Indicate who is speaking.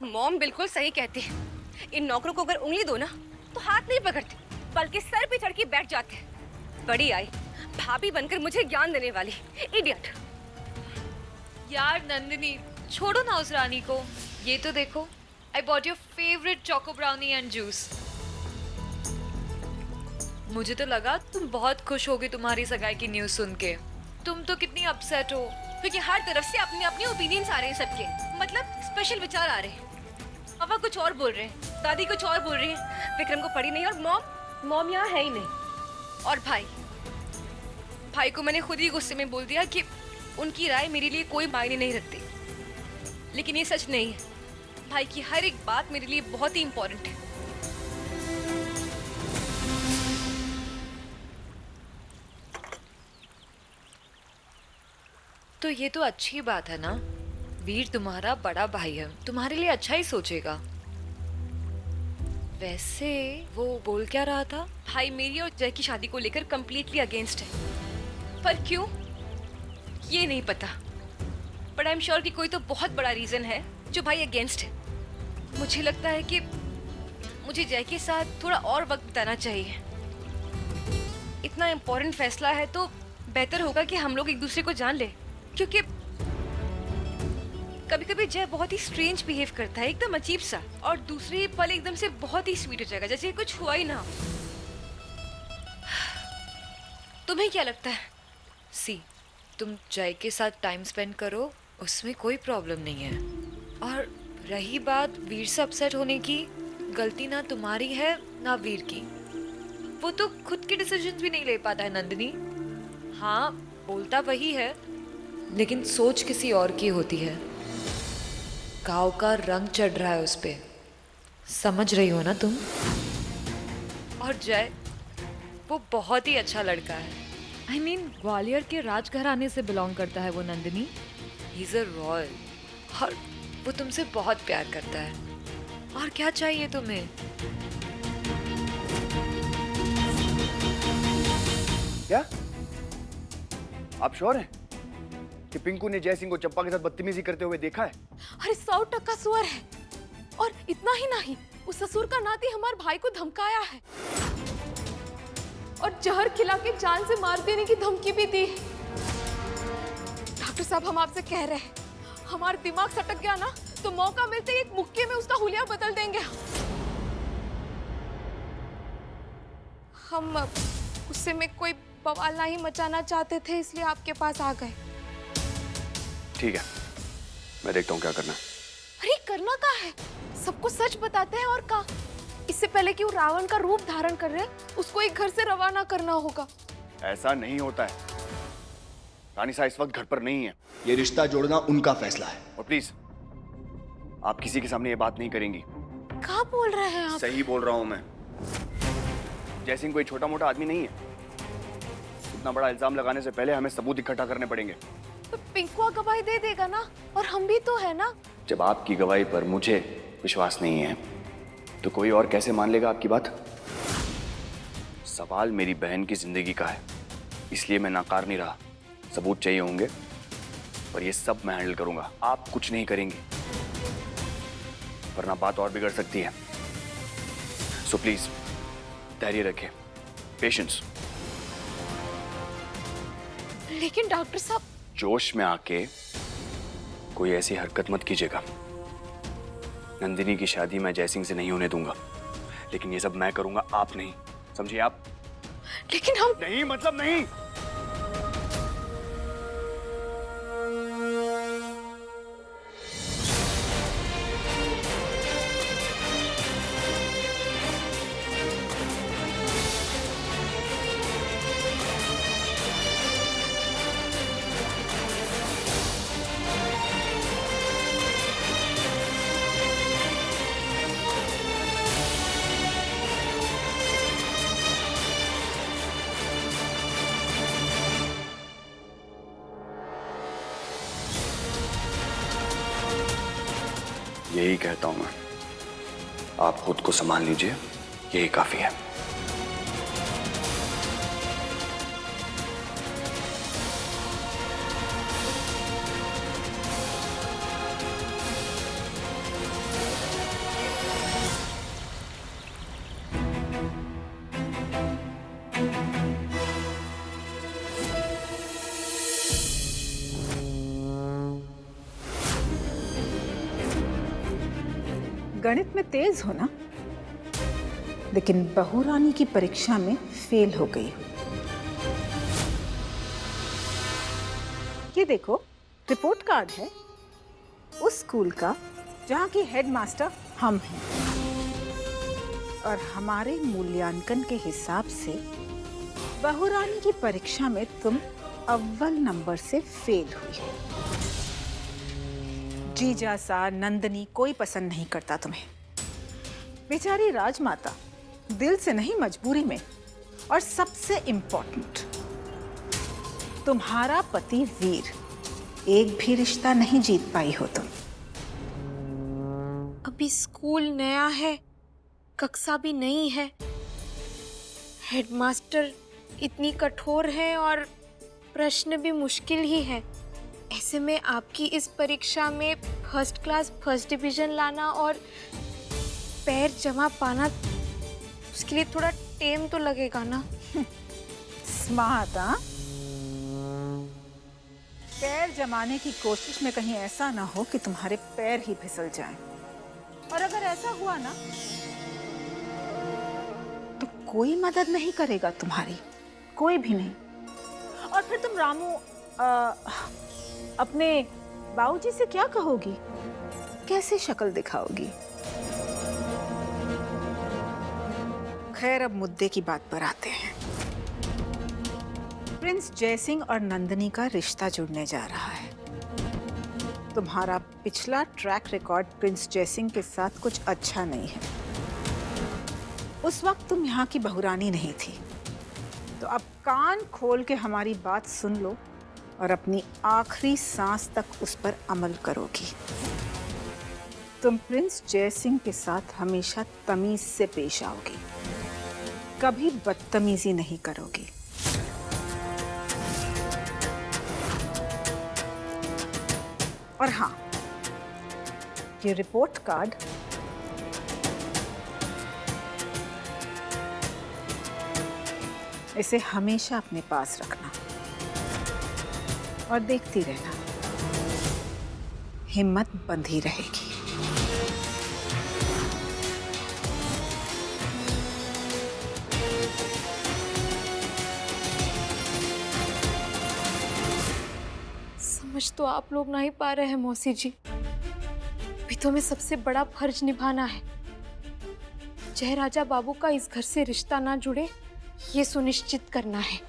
Speaker 1: Mom बिल्कुल सही कहती है। इन नौकरों को अगर उंगली दो ना तो हाथ नहीं पकड़ते, बल्कि सर पे चढ़ के बैठ जाते हैं। बड़ी आई भाभी बनकर मुझे ज्ञान देने वाली इडियट।
Speaker 2: यार नंदिनी, छोड़ो ना उस रानी को। ये तो देखो, I bought your favourite choco brownie and juice. मुझे तो लगा तुम बहुत खुश होगी तुम्हारी सगाई की न्यूज़ सुन के। तुम तो कितनी अपसेट हो।
Speaker 1: क्योंकि हर तरफ से अपने अपने ओपिनियंस आ रहे हैं सबके, मतलब स्पेशल विचार आ रहे हैं। पापा कुछ और बोल रहे हैं, दादी कुछ और बोल रही है, विक्रम को पड़ी नहीं, और मॉम यहाँ है ही नहीं। और भाई को मैंने खुद ही गुस्से में बोल दिया कि उनकी राय मेरे लिए कोई मायने नहीं रखती। लेकिन ये सच नहीं है, भाई की हर एक बात मेरे लिए बहुत ही इम्पोर्टेंट है।
Speaker 2: तो ये तो अच्छी बात है ना, वीर तुम्हारा बड़ा भाई है, तुम्हारे लिए अच्छा ही सोचेगा। वैसे वो बोल क्या रहा था?
Speaker 1: भाई मेरी और जय की शादी को लेकर कंप्लीटली अगेंस्ट है। पर क्यों ये नहीं पता, बट आई एम श्योर कि कोई तो बहुत बड़ा रीजन है जो भाई अगेंस्ट है। मुझे लगता है कि मुझे जय के साथ थोड़ा और वक्त बिताना चाहिए। इतना इम्पोर्टेंट फैसला है तो बेहतर होगा कि हम लोग एक दूसरे को जान ले, क्योंकि कभी कभी जय बहुत ही स्ट्रेंज बिहेव करता है, एकदम अजीब सा, और दूसरे पल एकदम से बहुत ही स्वीट हो जाएगा, जैसे कुछ हुआ ही ना हो। तुम्हें क्या लगता है?
Speaker 2: सी, तुम जय के साथ टाइम स्पेंड करो, उसमें कोई प्रॉब्लम नहीं है। और रही बात वीर से अपसेट होने की, गलती ना तुम्हारी है ना वीर की। वो तो खुद के डिसीजंस भी नहीं ले पाता है नंदिनी। हाँ, बोलता वही है, लेकिन सोच किसी और की होती है। घाव का रंग चढ़ रहा है उस पे, समझ रही हो ना तुम? और जय, वो बहुत ही अच्छा लड़का है। आई मीन ग्वालियर के राजघराने से बिलोंग करता है वो Nandini. He is a royal, और वो तुमसे बहुत प्यार करता है। और क्या चाहिए तुम्हें?
Speaker 3: क्या आप श्योर हैं कि पिंकू ने जय सिंह को चंपा के साथ बदतमीजी करते हुए देखा है?
Speaker 1: अरे 100% सुअर है, और इतना ही नहीं, उस ससुर का नाती हमारे भाई को धमकाया है और जहर खिला के जान से मार देने की धमकी भी दी है। डॉक्टर साहब, हम आपसे कह रहे हैं, हमारा दिमाग सटक गया ना तो मौका मिलते ही एक मुक्के में उसका हुलिया बदल देंगे। हम गुस्से में कोई बवाल नहीं मचाना चाहते थे, इसलिए आपके पास आ गए।
Speaker 3: ठीक है, मैं देखता हूँ क्या करना है।
Speaker 1: अरे करना क्या है, सबको सच बताते हैं और का। इससे पहले कि वो रावण का रूप धारण कर रहे हैं, उसको एक घर से रवाना करना होगा।
Speaker 3: ऐसा नहीं होता है, रानी साहब इस वक्त घर पर नहीं है।
Speaker 4: ये रिश्ता जोड़ना उनका फैसला है।
Speaker 3: और प्लीज आप किसी के सामने ये बात नहीं करेंगी।
Speaker 1: क्या बोल रहे हैं आप?
Speaker 3: सही बोल रहा हूँ मैं। जयसिंह कोई छोटा मोटा आदमी नहीं है। इतना बड़ा इल्जाम लगाने से पहले हमें सबूत इकट्ठा करने पड़ेंगे।
Speaker 1: तो पिंकुआ गवाही दे देगा ना, और हम भी तो है ना।
Speaker 3: जब आपकी गवाही पर मुझे विश्वास नहीं है तो कोई और कैसे मान लेगा आपकी बात? सवाल मेरी बहन की जिंदगी का है, इसलिए मैं नाकार नहीं रहा। सबूत चाहिए होंगे, पर ये सब मैं हैंडल करूंगा। आप कुछ नहीं करेंगे, वरना बात और बिगड़ सकती है। सो प्लीज धैर्य रखें, पेशेंस।
Speaker 1: लेकिन डॉक्टर साहब,
Speaker 3: जोश में आके कोई ऐसी हरकत मत कीजिएगा। नंदिनी की शादी मैं जयसिंह से नहीं होने दूंगा, लेकिन ये सब मैं करूंगा, आप नहीं। समझिए आप?
Speaker 1: लेकिन हम
Speaker 3: नहीं मतलब नहीं। यही कहता हूं मैं, आप खुद को संभाल लीजिए, यही काफी है।
Speaker 5: गणित में तेज हो ना, लेकिन बहू रानी की परीक्षा में फेल हो गई हो। ये देखो, रिपोर्ट कार्ड है उस स्कूल का जहाँ की हेडमास्टर हम हैं, और हमारे मूल्यांकन के हिसाब से बहू रानी की परीक्षा में तुम अव्वल नंबर से फेल हुई हो। जीजा सा नंदनी कोई पसंद नहीं करता तुम्हें। बेचारी राजमाता दिल से नहीं मजबूरी में, और सबसे इम्पोर्टेंट तुम्हारा पति वीर, एक भी रिश्ता नहीं जीत पाई हो तुम।
Speaker 6: अभी स्कूल नया है, कक्षा भी नहीं है, हेडमास्टर इतनी कठोर है और प्रश्न भी मुश्किल ही है। ऐसे में आपकी इस परीक्षा में फर्स्ट क्लास फर्स्ट डिवीजन लाना और पैर जमा पाना, उसके लिए थोड़ा टाइम तो लगेगा ना।
Speaker 5: स्मार्ट, हाँ? पैर जमाने की कोशिश में कहीं ऐसा ना हो कि तुम्हारे पैर ही फिसल जाएं। और अगर ऐसा हुआ ना तो कोई मदद नहीं करेगा तुम्हारी, कोई भी नहीं। और फिर तुम रामू अपने बाबूजी से क्या कहोगी, कैसे शक्ल दिखाओगी? खैर, अब मुद्दे की बात पर आते हैं। प्रिंस जयसिंह और नंदिनी का रिश्ता जुड़ने जा रहा है। तुम्हारा पिछला ट्रैक रिकॉर्ड प्रिंस जयसिंह के साथ कुछ अच्छा नहीं है। उस वक्त तुम यहाँ की बहुरानी नहीं थी, तो अब कान खोल के हमारी बात सुन लो और अपनी आखिरी सांस तक उस पर अमल करोगी। तुम प्रिंस जयसिंह के साथ हमेशा तमीज से पेश आओगी, कभी बदतमीजी नहीं करोगी। और हाँ, ये रिपोर्ट कार्ड इसे हमेशा अपने पास रखना और देखती रहना, हिम्मत बंधी रहेगी।
Speaker 6: समझ तो आप लोग नहीं पा रहे हैं मौसी जी। अभी तो हमें सबसे बड़ा फर्ज निभाना है। जय राजा बाबू का इस घर से रिश्ता ना जुड़े, ये सुनिश्चित करना है।